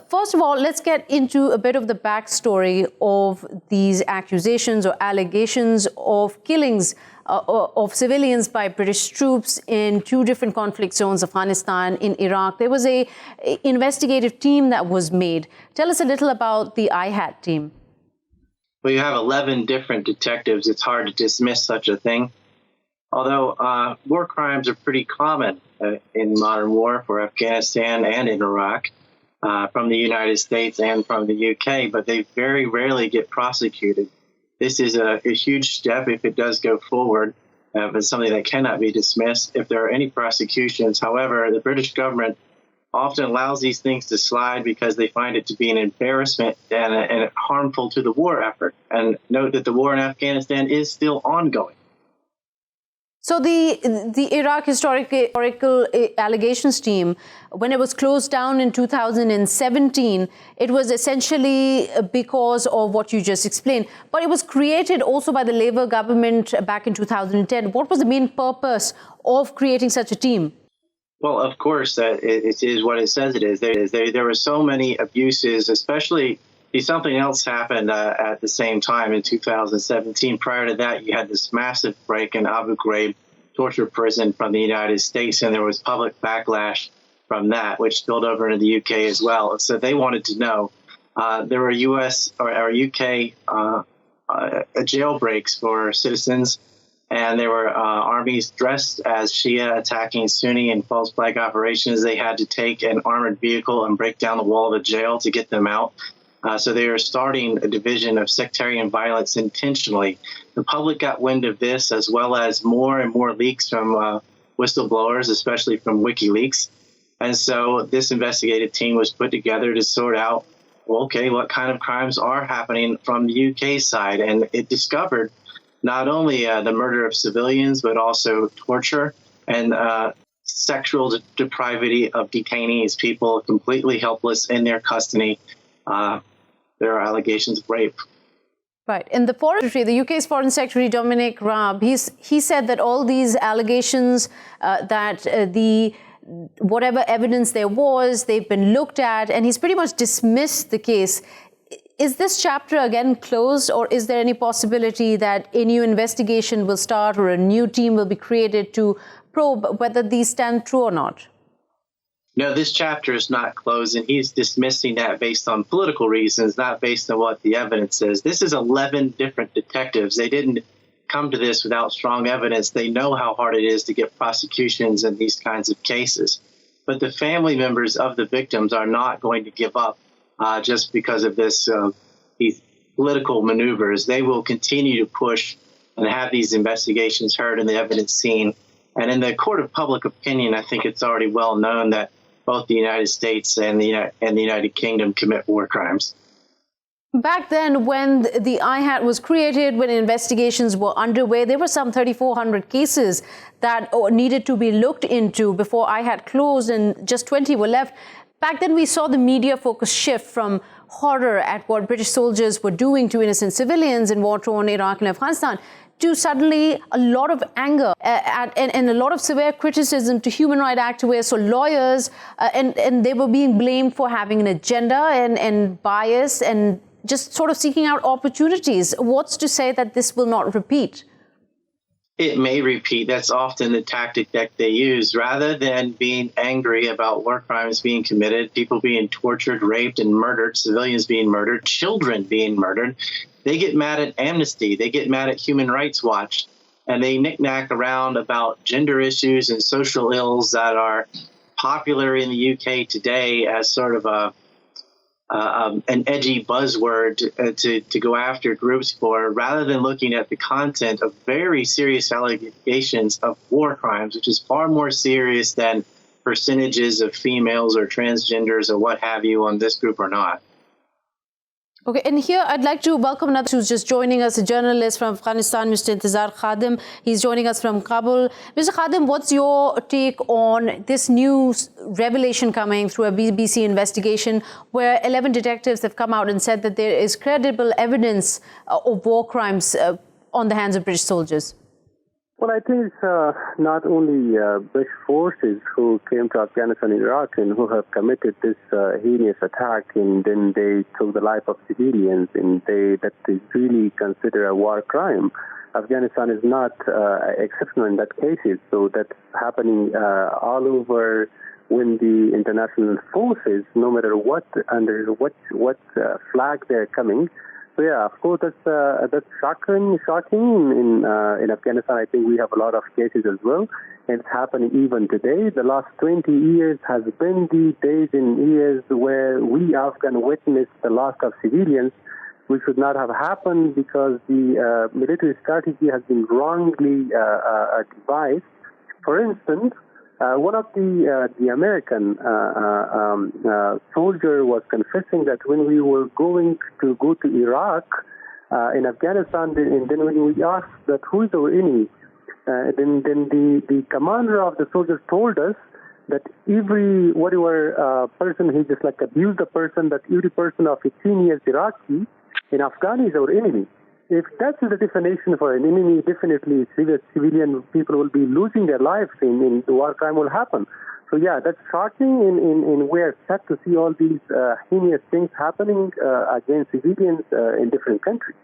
First of all, let's get into a bit of the backstory of these accusations or allegations of killings of civilians by British troops in two different conflict zones, Afghanistan and Iraq. There was an investigative team that was made. Tell us a little about the IHAT team. Well, you have 11 different detectives. It's hard to dismiss such a thing. Although war crimes are pretty common in modern war for Afghanistan and in Iraq from the United States and from the UK, but they very rarely get prosecuted. This is a huge step if it does go forward. It's something that cannot be dismissed if there are any prosecutions. However, the British government often allows these things to slide because they find it to be an embarrassment and harmful to the war effort. And note that the war in Afghanistan is still ongoing. So the Iraq historical allegations team, when it was closed down in 2017, it was essentially because of what you just explained. But it was created also by the Labour government back in 2010. What was the main purpose of creating such a team? Well, of course, it is what it says it is. There were so many abuses, especially something else happened at the same time in 2017. Prior to that, you had this massive break in Abu Ghraib torture prison from the United States, and there was public backlash from that, which spilled over into the UK as well. So they wanted to know. There were US or UK jailbreaks for citizens, and there were armies dressed as Shia attacking Sunni in false flag operations. They had to take an armored vehicle and break down the wall of a jail to get them out. So they are starting a division of sectarian violence intentionally. The public got wind of this, as well as more and more leaks from whistleblowers, especially from WikiLeaks. And so this investigative team was put together to sort out, well, okay, what kind of crimes are happening from the UK side. And it discovered not only the murder of civilians, but also torture and sexual depravity of detainees, people completely helpless in their custody. There are allegations of rape. Right. In the Foreign Secretary, the UK's Foreign Secretary Dominic Raab, he said that all these allegations, that whatever evidence there was, they've been looked at, and he's pretty much dismissed the case. Is this chapter again closed, or is there any possibility that a new investigation will start or a new team will be created to probe whether these stand true or not? No, this chapter is not closed, and he's dismissing that based on political reasons, not based on what the evidence is. This is 11 different detectives. They didn't come to this without strong evidence. They know how hard it is to get prosecutions in these kinds of cases. But the family members of the victims are not going to give up just because of these political maneuvers. They will continue to push and have these investigations heard and the evidence seen. And in the court of public opinion, I think it's already well known that both the United States and the United Kingdom commit war crimes. Back then, when the IHAT was created, when investigations were underway, there were some 3,400 cases that needed to be looked into before IHAT closed, and just 20 were left. Back then, we saw the media focus shift from horror at what British soldiers were doing to innocent civilians in war-torn Iraq and Afghanistan to suddenly a lot of anger and a lot of severe criticism to human rights activists or lawyers, and they were being blamed for having an agenda and bias and just sort of seeking out opportunities. What's to say that this will not repeat? It may repeat. That's often the tactic that they use. Rather than being angry about war crimes being committed, people being tortured, raped, and murdered, civilians being murdered, children being murdered, they get mad at Amnesty. They get mad at Human Rights Watch. And they knick-knack around about gender issues and social ills that are popular in the UK today as sort of an edgy buzzword to go after groups for, rather than looking at the content of very serious allegations of war crimes, which is far more serious than percentages of females or transgenders or what have you on this group or not. Okay, and here I'd like to welcome another who's just joining us, a journalist from Afghanistan, Mr. Intizar Khadim. He's joining us from Kabul. Mr. Khadim, what's your take on this new revelation coming through a BBC investigation where 11 detectives have come out and said that there is credible evidence of war crimes on the hands of British soldiers? Well, I think it's not only British forces who came to Afghanistan and Iraq and who have committed this heinous attack, and then they took the life of civilians, and that is really considered a war crime. Afghanistan is not exceptional in that cases, so that's happening all over when the international forces, no matter what under what flag they're coming. So yeah, of course that's shocking. In Afghanistan, I think we have a lot of cases as well. And it's happening even today. The last 20 years has been the days and years where we Afghan witnessed the loss of civilians, which should not have happened because the military strategy has been wrongly devised. For instance, one of the American soldier was confessing that when we were going to go to Iraq in Afghanistan, and then when we asked that who is our enemy, then the commander of the soldiers told us that whatever person, he just like abused the person, that every person of 18 years Iraqi in Afghanistan is our enemy. If that's the definition for an enemy, definitely civilian people will be losing their lives and war crime will happen. So yeah, that's shocking, and we're sad to see all these heinous things happening against civilians in different countries.